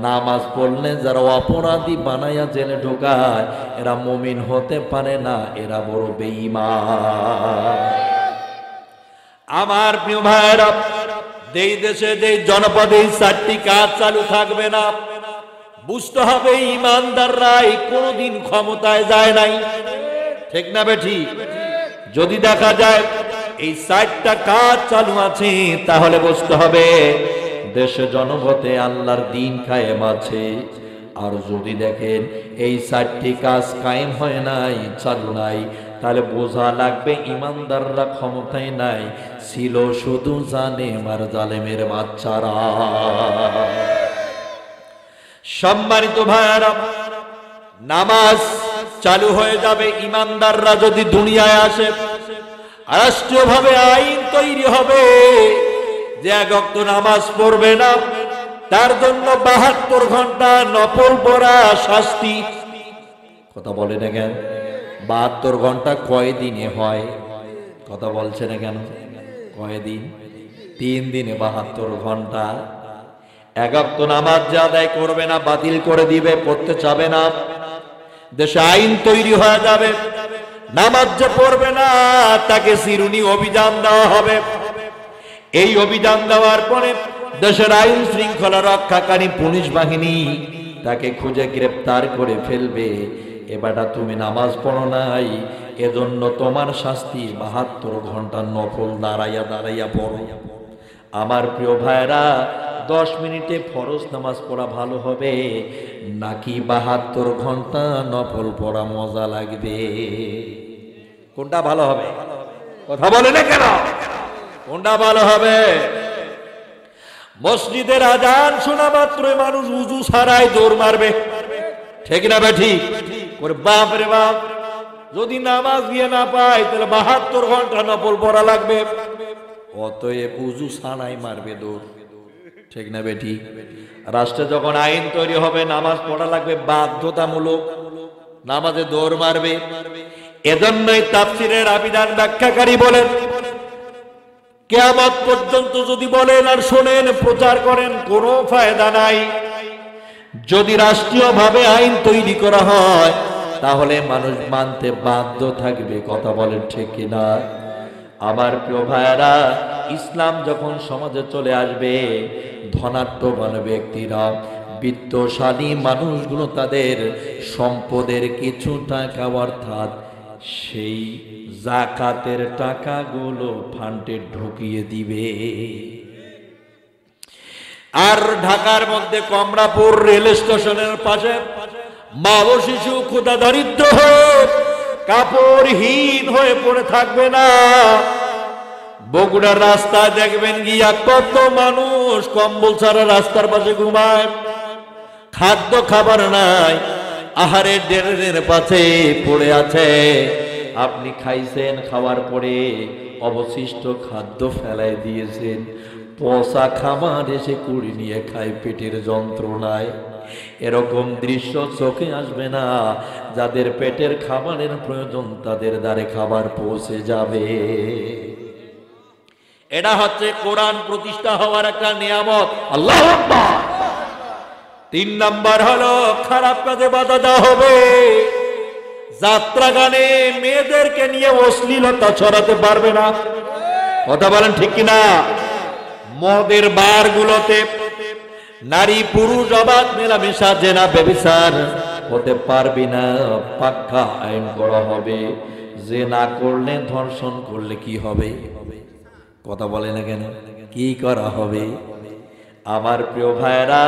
নামাজ পড়লে যারা অপরাধী বানাইয়া জেলে ঢোকায়, এরা মুমিন হতে পারে না, এরা বড় বেঈমান। আমার প্রিয় ভাইরা, যেই দেশে যেই জনপদে এই 4টি কাজ চালু থাকবে না, বুঝতে হবে ইমানদাররাই কোনদিন ক্ষমতায় যায় নাই। ঠিক না বেঠিক? যদি দেখা যায় এই 4টা কাজ চালু আছে, তাহলে বুঝতে হবে দেশে জনপদে আল্লাহর দ্বীন কায়েম আছে। আর যদি দেখেন এই 4টি কাজ কায়েম হয় নাই, চালু নাই, তাহলে বোঝা লাগবে ইমানদাররা ক্ষমতায় নাই, ছিল শুধু জালেম আর জালেমের বাচ্চারা। সম্মানিত ভাইরা, নামাজ চালু হয়ে যাবে ইমানদাররা যদি দুনিয়ায় আসে। রাষ্ট্রীয়ভাবে আইন তৈরি হবে যে এক ওয়াক্ত নামাজ পড়বে না, তার জন্য 72 ঘন্টা নফল পড়া শাস্তি। কথা বলে না কেন? 72 ঘন্টা কয় দিনে হয়? কথা বলছে না কেন? কয় দিন? 3 দিনে 72 ঘন্টা। এক ওয়াক্ত নামাজ যে আদায় করবে না, বাতিল করে দিবে, পড়তে চাবে না, দেশে আইন তৈরি হয়ে যাবে। নামাজ যে পড়বে না, তাকে চিরুনি অভিযান দেওয়া হবে। এই অভিযান দেওয়ার পরে দেশের আইন শৃঙ্খলা রক্ষাকারী পুলিশ বাহিনী তাকে খুঁজে গ্রেফতার করে ফেলবে। এবারটা তুমি নামাজ পড়ো নাই, এজন্য তোমার শাস্তি 72 ঘন্টা নফল দাঁড়াইয়া দাঁড়াইয়া পড়ো। আমার প্রিয় ভাইরা, 10 মিনিটে ফরজ নামাজ পড়া ভালো হবে নাকি 72 ঘন্টা নফল পড়া মজা লাগবে? কোনটা ভালো হবে? কথা বলে না কেন? কোনটা ভালো হবে? মসজিদের আজান শোনা মাত্রই মানুষ উজু ছাড়াই দৌড় মারবে। ঠিক না বেঠিক? ওরে বাপ রে বাপ, যদি নামাজ দিয়ে না পায় তাহলে 72 ঘন্টা নফল পড়া লাগবে। অতএব উজু ছাড়াই মারবে দৌড়। ঠিক না বেঠিক? রাষ্ট্রে যখন আইন তৈরি হবে নামাজ পড়া লাগবে বাধ্যতামূলক, নামাজে দৌড় মারবে। এজন্যই তাফসীরের আবিধান ব্যাখ্যাকারী বলেন, কিয়ামত পর্যন্ত যদি বলেন আর শোনেন, প্রচার করেন, কোনো ফায়দা নাই। যদি রাষ্ট্রীয়ভাবে আইন তৈরি করা হয় তাহলে মানুষ মানতে বাধ্য থাকবে। কথা বলেন ঠিক কিনা? আমার প্রিয় ভাইরা, ইসলাম যখন সমাজে চলে আসবে, ধনাঢ্যবান ব্যক্তিরা, বিত্তশালী মানুষগুলো তাদের সম্পদের কিছু টাকা অর্থাৎ সেই যাকাতের টাকাগুলো ফান্ডে ঢুকিয়ে দিবে। আর ঢাকার মধ্যে কমলাপুর রেল স্টেশনের পাশে মা ও শিশু ক্ষুধা দরিদ্র হয়ে কাপড়হীন হয়ে পড়ে থাকবে না। বগুড়ার রাস্তায় দেখবেন গিয়া কত মানুষ কম্বল ছাড়া রাস্তার পাশে ঘুমায়, খাদ্য খাবার নাই, আহারের ড্রেনের পাশে পড়ে আছে। আপনি খাইছেন, খাওয়ার পরে অবশিষ্ট খাদ্য ফেলাই দিয়েছেন, পচা খাবার এসে কুড়ি নিয়ে খায় পেটের যন্ত্রণায়। এরকম দৃশ্য চোখে আসবে না? যাদের পেটের খাবারের প্রয়োজন তাদের দ্বারে খাবার পৌঁছে যাবে। এটা হচ্ছে কোরআন প্রতিষ্ঠা হওয়ার একটা নিয়ামত। আল্লাহু আকবার। 3 নাম্বার হলো খারাপ কাজে বাধা দেওয়া হবে। যাত্রা গানে মেয়েদেরকে নিয়ে অশ্লীলতা ছড়াতে পারবে না। কথা বলেন ঠিক কিনা? মদের বারগুলোতে নারী পুরুষ অবাধ মেলামেশা, জেনা, ব্যভিচার হতে পারবি না। পাক্কা আইন করা হবে। জেনা করলে, ধর্ষণ করলে কি হবে? কথা বলে না কেন? কি করা হবে? আমার প্রিয় ভাইরা,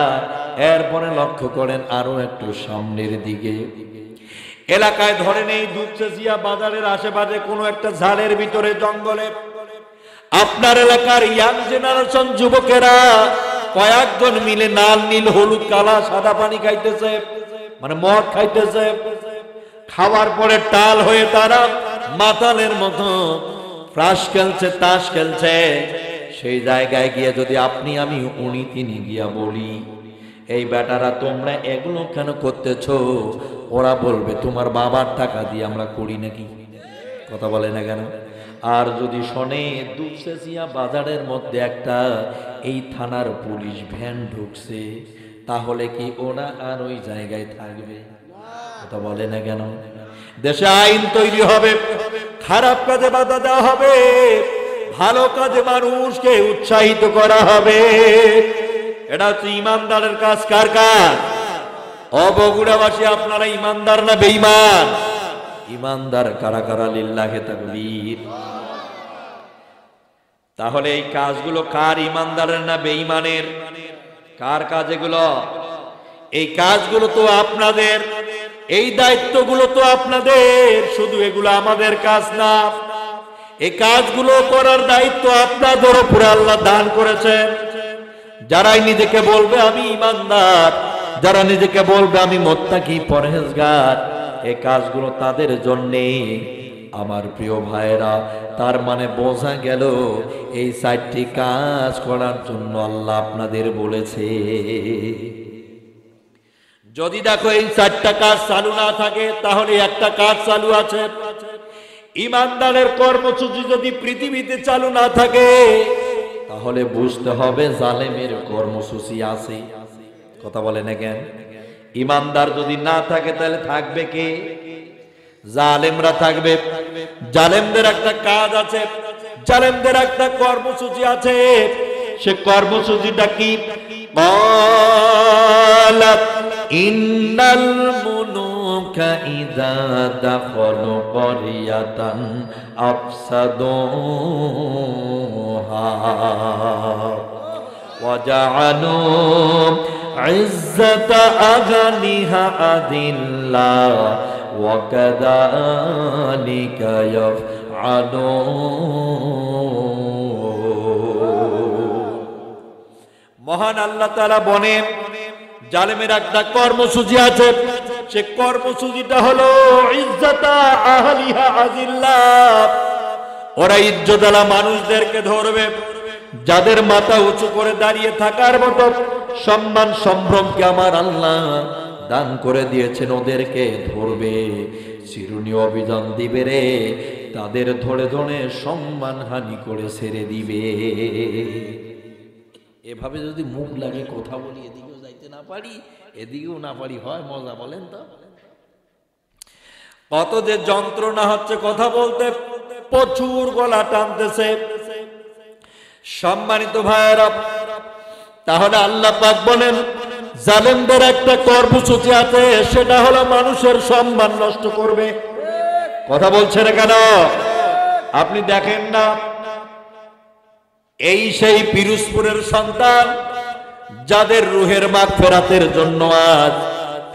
এরপরে লক্ষ্য করেন আরো একটু সামনের দিকে। এলাকায় ধরেন এই দুপচাচিয়া বাজারের আশেপাশে কোনো একটা ঝাড়ের ভিতরে, জঙ্গলে, আপনার এলাকার ইয়াং জেনারেশন যুবকেরা কয়েকজন মিলে লাল, নীল, হলুদ, কালা, সাদা পানি খাইতেছে, মানে মদ খাইতেছে। খাওয়ার পরে টাল হয়ে তারা মাতালের মতো ফ্রাশ খেলছে, তাস খেলছে। সেই জায়গায় গিয়ে যদি আপনি, আমি, উনি, তিনি গিয়া বলি, এই বেটারা তোমরা এগুলো কেন করতেছো? ওরা বলবে তোমার বাবার টাকা দিয়ে আমরা করি নাকি? কথা বলে না কেন? আর যদি শোনে দুপচাচিয়া বাজারের মধ্যে একটা এই থানার পুলিশ ভ্যান ঢুকছে, তাহলে কি ওরা আর ওই জায়গায় থাকবে? কথা বলে না কেন? দেশে আইন তৈরি হবে, খারাপ কাজে বাধা দেওয়া হবে, ভালো কাজে মানুষকে উৎসাহিত করা হবে। এটা হচ্ছে ইমানদারের কাজ। কার কাজ? অবগুড়াবাসী আপনারা ইমানদার না বেঈমান? ইমানদার কারা কারা? লিল্লাহে তাকবীর। তাহলে এই কাজগুলো কার? ইমানদারের না বেঈমানের? কার কাজ এগুলো? এই কাজগুলো তো আপনাদের, এই দায়িত্বগুলো তো আপনাদের, শুধু এগুলো আমাদের কাজ না। এই কাজগুলো করার দায়িত্ব আপনাদের উপরে আল্লাহ দান করেছেন। যারাই নিজেকে বলবে আমি ইমানদার, যারা নিজেকে বলবে আমি মুত্তাকি পরহেজগার, এই কাজগুলো তাদের জন্যে। আমার প্রিয় ভাইরা, তার মানে বোঝা গেল এই 4টি কাজ করার জন্য আল্লাহ আপনাদের বলেছে। যদি দেখো এই 4টা কাজ চালু না থাকে, তাহলে একটা কাজ চালু আছে। ইমানদারের কর্মসূচি যদি পৃথিবীতে চালু না থাকে, তাহলে বুঝতে হবে জালেমের কর্মসূচি আছে। কথা বলে না কেন? ইমানদার যদি না থাকে তাহলে থাকবে কে? জালেমরা থাকবে। জালেমদের একটা কাজ আছে, জালেমদের একটা কর্মসূচি আছে। সে কর্মসূচিটা কি? ইন্নাল মুলুকা ইযা দাখালু ক্বরিয়াতান আফসাদুহা ওয়া জাআলু ইজ্জাতা আগনিহা আযিল্লা ওয়া কাযালিকা ইয়াফআলুন। মহান আল্লাহ তাআলা বলেন, জালেমের একটা কর্মসূচি আছে। সে কর্মসূচিটা হলো ইজ্জাতা আহলিহা আযিল্লা। ওরা ইজ্জতওয়ালা মানুষদেরকে ধরবে, যাদের মাথা উঁচু করে দাঁড়িয়ে থাকার মতো সম্মান সম্ভ্রমকে আমার আল্লাহ দান করে দিয়েছেন, ওদেরকে ধরবে, চিরুনি অভিযান দিবে রে, তাদের ধরে ধরে সম্মান হানি করে ছেড়ে দিবে। এভাবে যদি মুখ লাগে কথা বলি, এদিকেও যাইতে না পারি এদিকেও না পারি, হয় মজা? বলেন তো। কত যে যন্ত্রণা হচ্ছে কথা বলতে, প্রচুর গলা টানতেছে। সম্মানিত ভাইয়েরা, তাহলে আল্লাহ পাক বলেন জালেমদের একটা কর্মসূচি আছে, সেটা হলো মানুষের সম্মান নষ্ট করবে। কথা বলছেন কেন? আপনি দেখেন না, এই সেই পিরোজপুরের সন্তান, যাদের রুহের মাগফিরাতের জন্য আজ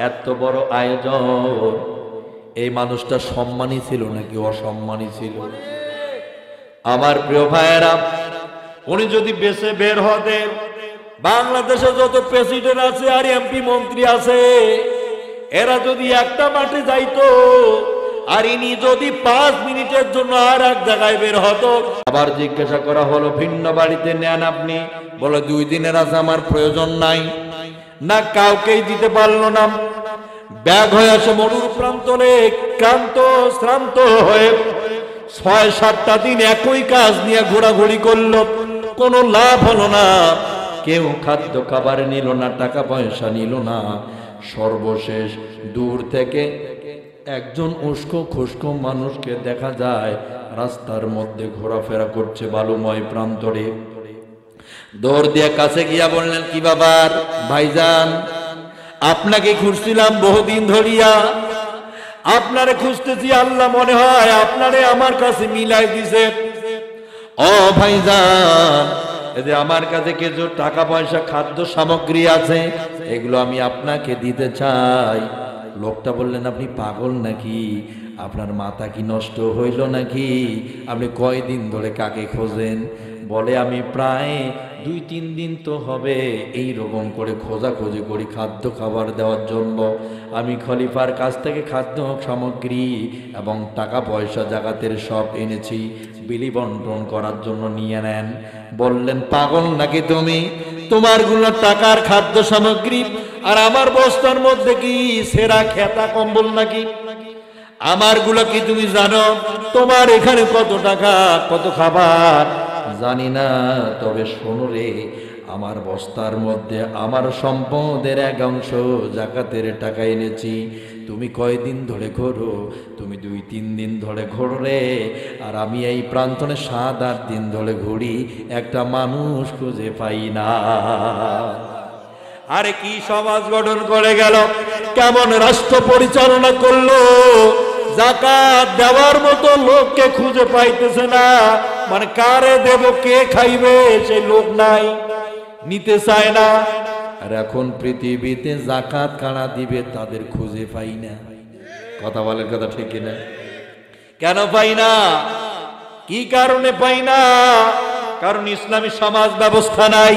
এত বড় আয়োজন, এই মানুষটা সম্মানী ছিল নাকি অসম্মানী ছিল? আমার প্রিয় ভাইয়েরা, উনি যদি বেঁচে বের হতেন, বাংলাদেশে যত প্রেসিডেন্ট আছে আর এমপি মন্ত্রী আছে, এরা যদি একটা মাঠে যাইতো, আর ইনি যদি 5 মিনিটের জন্য আর এক জায়গায় বের হতো, আবার জিজ্ঞাসা করা হলো ভিন্ন বাড়িতে নেন আপনি, বলে 2 দিনের আছে, আমার প্রয়োজন নাই। না, কাউকেই দিতে পারলো না। ব্যাগ হয়ে আসে মরুর প্রান্তরে, ক্লান্ত শ্রান্ত হয়ে 6-7টা দিন একই কাজ নিয়ে ঘোরাঘুরি করলো, কোনো লাভ হলো না। কেউ খাদ্য খাবার নিল না, টাকা পয়সা নিল না। সর্বশেষ দূর থেকে একজন উস্কো খুস্কো মানুষকে দেখা যায় রাস্তার মধ্যে ঘোরাফেরা করছে বালুময় প্রান্তরে। দৌড় দিয়ে কাছে গিয়া বললেন, কি ব্যাপার ভাইজান, আপনাকে খুঁজছিলাম বহুদিন ধরিয়া, আপনারে খুঁজতেছি, আল্লাহ মনে হয় আপনারে আমার কাছে মিলাই দিছে। ও ভাইজান, এতে আমার কাছে কিছু টাকা পয়সা খাদ্য সামগ্রী আছে, এগুলো আমি আপনাকে দিতে চাই। লোকটা বললেন, আপনি পাগল নাকি? আপনার মাথা কি নষ্ট হইল নাকি? আপনি কয়দিন ধরে কাকে খোঁজেন? বলে, আমি প্রায় 2-3 দিন তো হবে এই রকম করে খোঁজাখুঁজি করি খাদ্য খাবার দেওয়ার জন্য। আমি খলিফার কাছ থেকে খাদ্য সামগ্রী এবং টাকা পয়সা জাকাতের সব এনেছি, বিলি বন্টন করার জন্য নিয়ে নেন। বললেন, পাগল নাকি তুমি? তোমার গুলো টাকার খাদ্য সামগ্রী, আর আমার বস্তার মধ্যে কি সেরা খেতা কম্বল নাকি? আমার গুলো কি তুমি জানো? তোমার এখানে কত টাকা, কত খাবার জানি না, তবে শোনো রে, আমার বস্তার মধ্যে আমার সম্পদের 1 অংশ জাকাতের টাকা এনেছি, তুমি কয়দিন ধরে ঘোরো? তুমি 2-3 দিন ধরে ঘোরো রে, আর আমি এই প্রান্তনে 7-8 দিন ধরে ঘুরি, একটা মানুষ খুঁজে পাই না। আরে কি সমাজ গঠন করে গেল, কেমন রাষ্ট্র পরিচালনা করলো, যাকাত দেওয়ার মতো লোককে খুঁজে পাইতেছে না, মানে কারে দেব, কে খাইবে সেই লোক নাই, নিতে চায় না। আর এখন পৃথিবীতে যাকাত কারা দিবে তাদের খুঁজে পাই না। কথা বলেন, কথা ঠিক না? কেন পাই না? কি কারণে পাই না? কারণ ইসলামী সমাজ ব্যবস্থা নাই।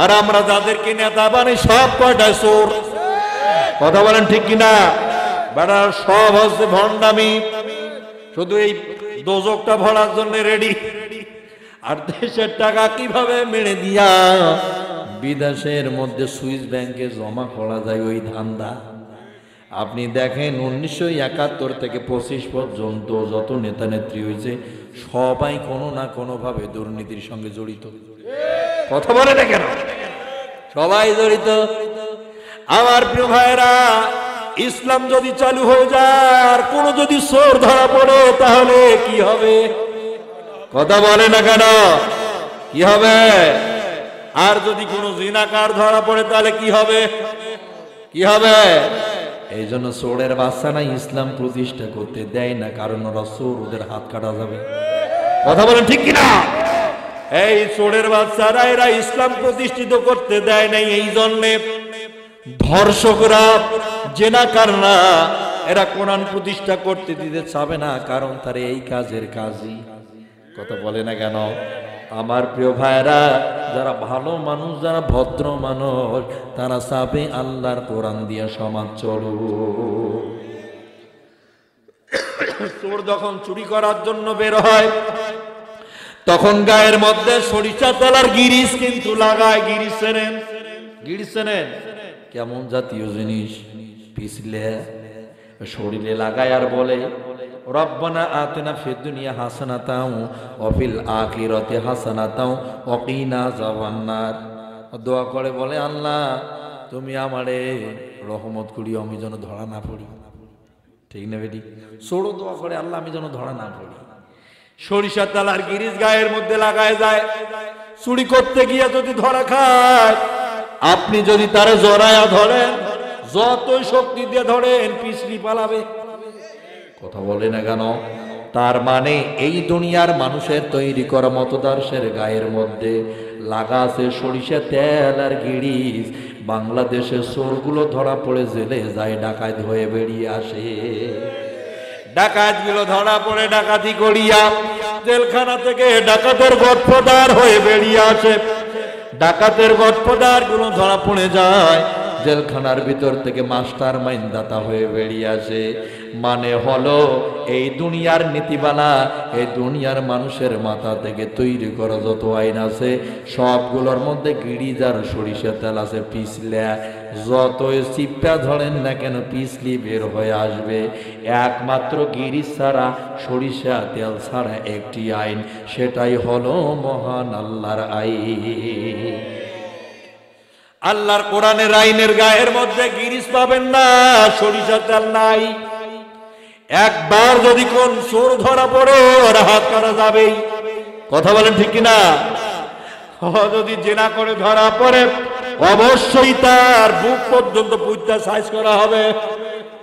আর আমরা যাদেরকে নেতা বানাই সব কয়টা চোর। কথা বলেন ঠিক কিনা? বেড়া সব হচ্ছে ভণ্ডামি, শুধু এই দোজকটা ভরার জন্য রেডি। আর দেশের টাকা কিভাবে মেরে দিয়া বিদেশের মধ্যে সুইস ব্যাংকে জমা করা যায় ওই ধান্দা। আপনি দেখেন 1971 থেকে 25 পর্যন্ত যত নেতা নেত্রী হয়েছে সবাই কোনো না কোনো ভাবে দুর্নীতির সঙ্গে জড়িত। কথা বলে না কেন? সবাই জড়িত। আমার প্রিয় ভাইরা, ইসলাম যদি চালু হয়ে যায় আর কোন যদি চোর ধরা পড়ে তাহলে কি হবে? কথা বলে না কেন? কি হবে? আর যদি কোন জিনাকার ধরা পড়ে তাহলে কি হবে? কি হবে? এই জন্য চোরের বাচ্চারা ইসলাম প্রতিষ্ঠা করতে দেয় না, কারণ ওরা চোর, ওদের হাত কাটা যাবে। কথা বলেন ঠিক কিনা? এই চোরের বাচ্চারা এরা ইসলাম প্রতিষ্ঠিত করতে দেয় নাই। এই জন্যে ধর্ষকরা, জেনাকাররা এরা কোরআন প্রতিষ্ঠা করতে দিতে চাবে না, কারণ তারা এই কাজের কাজই। কথা বলে না কেন? আমার প্রিয় ভাইরা, যারা ভালো মানুষ, যারা ভদ্র মানুষ, তারা চাবে আল্লাহর কোরআন দিয়া সমাজ চলো। চোর যখন চুরি করার জন্য বের হয় তখন গায়ের মধ্যে সরিষা তেল আর গিরিশ কিন্তু লাগায়। গিরিশ চেনেন? গিরিশ চেনেন? কেমন জাতীয় জিনিস, পিছলে শরীরে লাগায় আর বলে রব্বানা আতিনা ফিদ দুনিয়া হাসানাতাও ওয়া ফিল আখিরাতি হাসানাতাও ওয়া কিনা আযাবান্নার। দোয়া করে বলে, আল্লাহ তুমি আমারে রহমত করি, আমি যেন ধরা না পড়ি। ঠিক না বেটি? ছোড়ো দোয়া করে, আল্লাহ আমি যেন ধরা না পড়ি। সরিষা তেল আর গিরিশ গায়ের মধ্যে লাগায় যায়। চুরি করতে গিয়ে যদি ধরা খায়, আপনি যদি তারে জড়ায়া ধরেন, যতই শক্তি দিয়ে ধরেন, পিছলি পালাবে। কথা বলে না কেন? তার মানে এই দুনিয়ার মানুষের তৈরি করা মতদার্সের গায়ের মধ্যে লাগা আছে সরিষা তেল আর গিরিশ। বাংলাদেশের চোরগুলো ধরা পড়ে জেলে যায়, ডাকাত হয়ে বেরিয়ে আসে। ডাকাতগুলো ধরা পড়ে ডাকাতি করিয়া জেলখানা থেকে ডাকাতের গডফাদার হয়ে বেরিয়ে আসে। ডাকাতের গডফাদার গুলো ধরা পড়ে যায়, জেলখানার ভিতর থেকে মাস্টার মাইন্ড দাতা হয়ে বেরিয়ে আসে। মানে হলো এই দুনিয়ার নীতিবালা, এই দুনিয়ার মানুষের মাথা থেকে তৈরি করা যত আইন আছে সবগুলোর মধ্যে গিরিশ আর সরিষা তেল আছে। পিছলে যতই চিপা ধরেন না কেন, পিছলি বের হয়ে আসবে। একমাত্র গিরিশ ছাড়া, সরিষা তেল ছাড়া একটি আইন, সেটাই হলো মহান আল্লাহর আইন। আল্লাহর কোরআনের আইনের গায়ের মধ্যে গিরিশ পাবেন না, সরিষা তেল নাই। একবার যদি কোন চোর ধরা পড়ে ওর হাত কাটা যাবেই। কথা বলেন ঠিক কিনা? যদি জেনা করে ধরা পড়ে অবশ্যই তার বুক পর্যন্ত পুঁতা সাইজ করা হবে।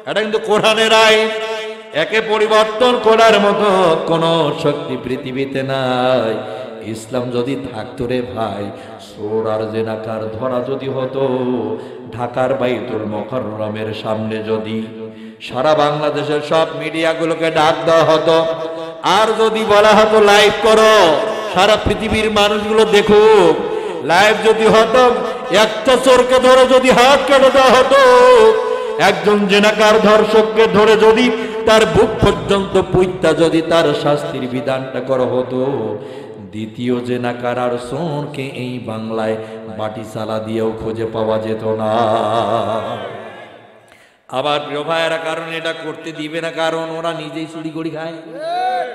এটা কিন্তু কোরআনের আইন। একে পরিবর্তন করার মতো কোন শক্তি পৃথিবীতে নাই। ইসলাম যদি থাকতো রে ভাই, চোর আর জেনাকার ধরা যদি হতো, ঢাকার বাইতুল মুকাররমের সামনে যদি সারা বাংলাদেশের সব মিডিয়াগুলোকে ডাক দেওয়া হতো, আর যদি বলা হতো লাইভ করো, সারা পৃথিবীর মানুষগুলো দেখুক, লাইভ যদি হতো, একটা চোরকে ধরে যদি হাত কেটে দেওয়া হতো, একজন জেনাকার ধর্ষককে ধরে যদি তার বুক পর্যন্ত পুইতা যদি তার শাস্তির বিধানটা করা হতো, দ্বিতীয় জেনাকার আর চোরকে এই বাংলায় বাটি চালা দিয়েও খুঁজে পাওয়া যেত না। আবার প্রিয় ভাইয়েরা, কারণ এটা করতে দিবে না, কারণ ওরা নিজেই চুরি করে খায়।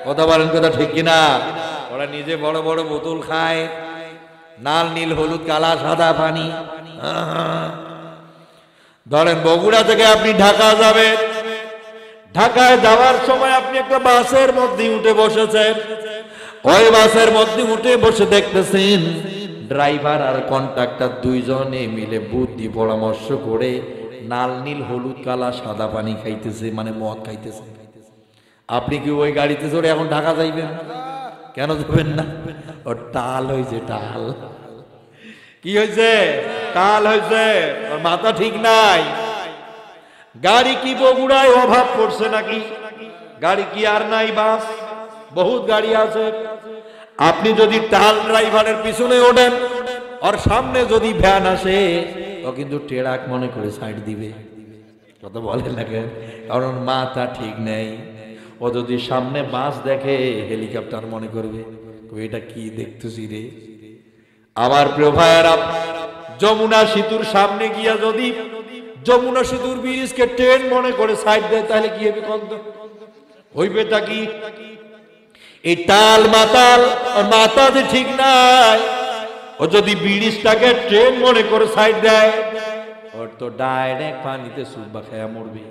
কথা বলেন, কথা ঠিক কিনা? ওরা নিজে বড় বড় বোতল খায়, লাল নীল হলুদ কালা সাদা পানি। ধরেন বগুড়া থেকে আপনি ঢাকা যাবেন, ঢাকায় যাওয়ার সময় আপনি একটা বাসের মধ্যে উঠে বসেছেন, ওই বাসের মধ্যে উঠে বসে দেখতেছেন ড্রাইভার আর কন্ডাক্টর দুইজনে মিলে বুদ্ধি পরামর্শ করে লাল নীল হলুদ কালা সাদা পানি খাইতেছে, মানে মদ খাইতেছে। আপনি কি ওই গাড়িতে চড়ে এখন ঢাকা যাইবেন? কেন যাবেন না? ও টাল হয়েছে, টাল। কি হয়েছে? টাল হয়েছে, ওর মাথা ঠিক নাই। গাড়ি কি বগুড়ায় অভাব পড়ছে নাকি? গাড়ি কি আর নাই? বাস বহুত গাড়ি আছে। আপনি যদি টাল ড্রাইভারের পিছনে ওঠেন, আর সামনে যদি ভ্যান আসে, ও কিন্তু টেরাক মনে করে সাইড দিবে। কথা বলে না কেন? কারণ মাথা ঠিক নেই। ও যদি সামনে বাস দেখে হেলিকপ্টার মনে করবে, এটা কি দেখতেছি রে। আমার প্রিয় ভাইয়েরা, যমুনা সেতুর সামনে গিয়া যদি যমুনা সেতুর ব্রিজকে ট্রেন মনে করে সাইড দেয়, তাহলে কি হবে? কত হইবেটা কি? এই টাল মাতাল, মাথা যে ঠিক নাই, ও যদি ব্রিজটাকে ট্রেন মনে করে সাইড দেয়, ওর তো ডাইরেক্ট পানিতে সুবা খায়া মরবে।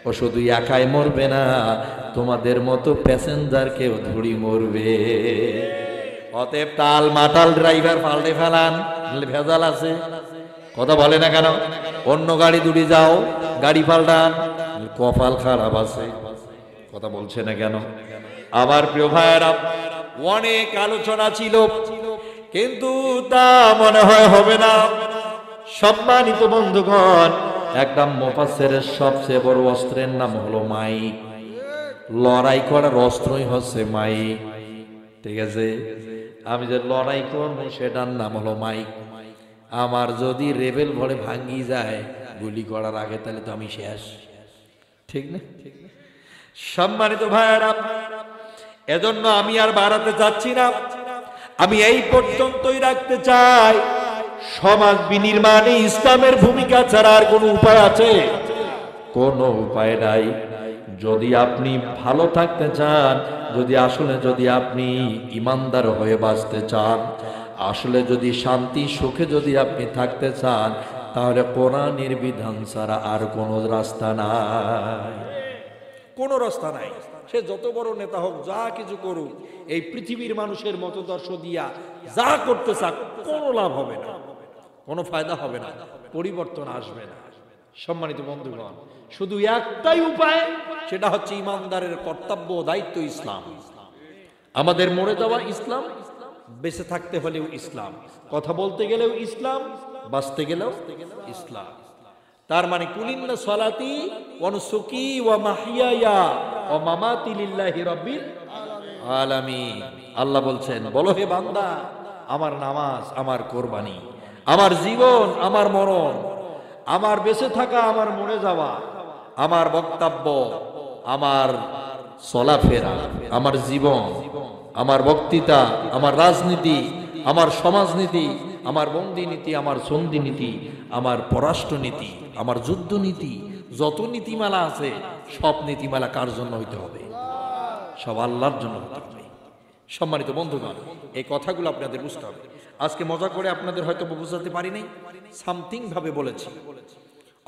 ও শুধু একাই মরবে না, তোমাদের মতো প্যাসেঞ্জারকেও ধরি মরবে। অতএব টাল মাতাল ড্রাইভার পাল্টে ফেলান, ভেজাল আছে। কথা বলে না কেন? অন্য গাড়ি দুটি যাও, গাড়ি পাল্টান, কপাল খারাপ আছে। কথা বলছে না কেন? আমার প্রিয় ভাইয়েরা, অনেক আলোচনা ছিল, কিন্তু তা মনে হয় হবে না। সম্মানিত বন্ধুগণ, একটা মুফাসসিরের সবচেয়ে বড় অস্ত্রের নাম হলো মাইক। লড়াই করার অস্ত্রই হচ্ছে মাইক। ঠিক আছে? আমি যে লড়াই করবো সেটার নাম হলো মাইক। আমার যদি রেবেল ভরে ভাঙ্গি যায় গুলি করার আগে, তাহলে তো আমি শেষ। ঠিক না? সম্মানিত ভাইয়েরা, এজন্য আমি আর বাড়াতে চাচ্ছি না, আমি এই পর্যন্তই রাখতে চাই। সমাজ বিনির্মাণে ইসলামের ভূমিকা ছাড়া আর কোনো উপায় আছে? কোনো উপায় নাই। যদি আপনি ভালো থাকতে চান, যদি আপনি ইমানদার হয়ে বাঁচতে চান, আসলে যদি শান্তি সুখে যদি আপনি থাকতে চান, তাহলে কোরআনের বিধান ছাড়া আর কোনো রাস্তা নাই। কোনো রাস্তা নাই। সে যত বড় নেতা হোক, যা কিছু করুক, এই পৃথিবীর মানুষের মতদর্শ দিয়া যা করতে চাক, কোনো লাভ হবে না, কোনো ফায়দা হবে না, পরিবর্তন আসবে না। সম্মানিত বন্ধুগণ, শুধু একটাই উপায়, সেটা হচ্ছে ইমানদারের কর্তব্য দায়িত্ব ইসলাম। আমাদের মরে যাওয়া ইসলাম, বেঁচে থাকতে হলেও ইসলাম, কথা বলতে গেলেও ইসলাম, বাঁচতে গেলেও ইসলাম। তার মানে কুলিন্না সালাতি ওয়া নুসুকি ওয়া মাহইয়ায়া ওয়া মামাতি লিল্লাহি রাব্বিল আলামিন। আল্লাহ বলছেন, বলো হে বান্দা, আমার নামাজ, আমার কোরবানি, আমার জীবন, আমার মরণ, আমার বেঁচে থাকা, আমার মরে যাওয়া, আমার বক্তব্য, আমার চলাফেরা, আমার জীবন, আমার বক্তৃতা, আমার রাজনীতি, আমার সমাজনীতি, আমার বন্দি নীতি, আমার সন্ধি নীতি, আমার পররাষ্ট্রনীতি, আমার যুদ্ধ নীতি, যত নীতিমালা আছে, সব নীতিমালা কার জন্য হইতে হবে? সব আল্লাহর জন্য হতে হবে। সম্মানিত বন্ধুগণ, এই কথাগুলো আপনাদের বুঝতে হবে। আজকে মজা করে আপনাদের হয়তো বোঝাতে পারি নাই, সামথিং ভাবে বলেছি।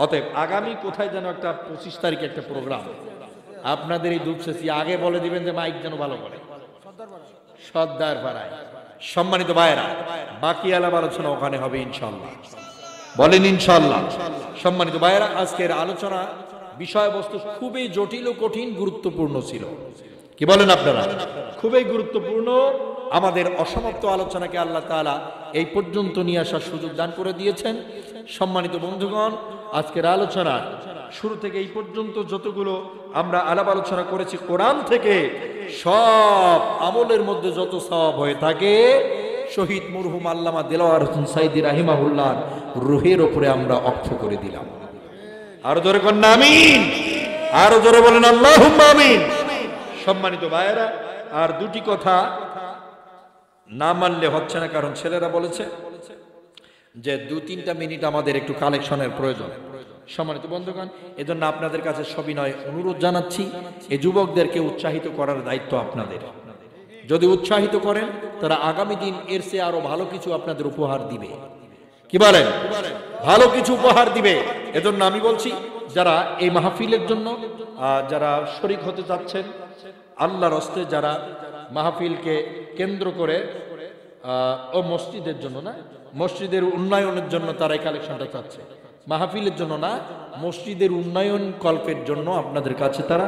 অতএব আগামী কোথায় যেন একটা 25 তারিখে একটা প্রোগ্রাম, আপনাদের এই দুপসেসি আগে বলে দিবেন যে মাইক যেন ভালো করে, সর্দার পাড়ায়। সম্মানিত ভাইয়েরা, বাকি আলাপ আলোচনা ওখানে হবে ইনশাআল্লাহ। বলেন ইনশাআল্লাহ। সম্মানিত ভাইয়েরা, আজকের আলোচনা বিষয়বস্তু খুবই জটিল ও কঠিন, গুরুত্বপূর্ণ ছিল। কি বলেন আপনারা? খুবই গুরুত্বপূর্ণ। আমাদের অসমাপ্ত আলোচনাকে আল্লাহ তাআলা এই পর্যন্ত নিয়ে আসার সুযোগ দান করে দিয়েছেন। সম্মানিত বন্ধুগণ, আজকের আলোচনা শুরু থেকে এই পর্যন্ত যতগুলো আমরা আলাপ আলোচনা করেছি, কোরআন থেকে সব আমলের মধ্যে যত সওয়াব হয়ে থাকে, শহীদ মরহুম আল্লামা দেলোয়ার হোসেন সাইদি রাহিমাহুল্লাহর রূহের উপরে আমরা অক্ষ করে দিলাম। আরো জোরে করেন আমিন, আরো জোরে বলেন আল্লাহুম্মা আমিন। সম্মানিত ভাইয়েরা, আর দুটি কথা না মানলে হচ্ছে না, কারণ ছেলেরা বলেছে যে 2-3টা মিনিট আমাদের একটু কালেকশনের প্রয়োজন। সম্মানিত বন্ধুগণ, এজন্য আপনাদের কাছে সবিনয় অনুরোধ জানাচ্ছি, এই যুবকদেরকে উৎসাহিত করার দায়িত্ব আপনাদের। যদি উৎসাহিত করেন, তারা আগামী দিন এর চেয়ে আরো ভালো কিছু আপনাদের উপহার দিবে। কি বলেন? ভালো কিছু উপহার দিবে। এজন্য আমি বলছি যারা এই মাহফিলের জন্য যারা শরীক হতে চাচ্ছেন, আল্লাহর হস্তে যারা মাহফিলকে কেন্দ্র করে ও মসজিদের জন্য না, মসজিদের উন্নয়নের জন্য তারা এই কালেকশনটা চাচ্ছে, মাহফিলের জন্য না, মসজিদের উন্নয়ন কল্পের জন্য আপনাদের কাছে তারা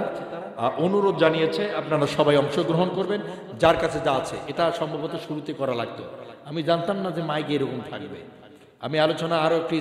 অনুরোধ জানিয়েছে। আপনারা সবাই অংশগ্রহণ করবেন, যার কাছে যা আছে। এটা সম্ভবত শুরুতে করা লাগতো, আমি জানতাম না যে মাইকে এরকম থাকবে। আমি আলোচনা আরো একটু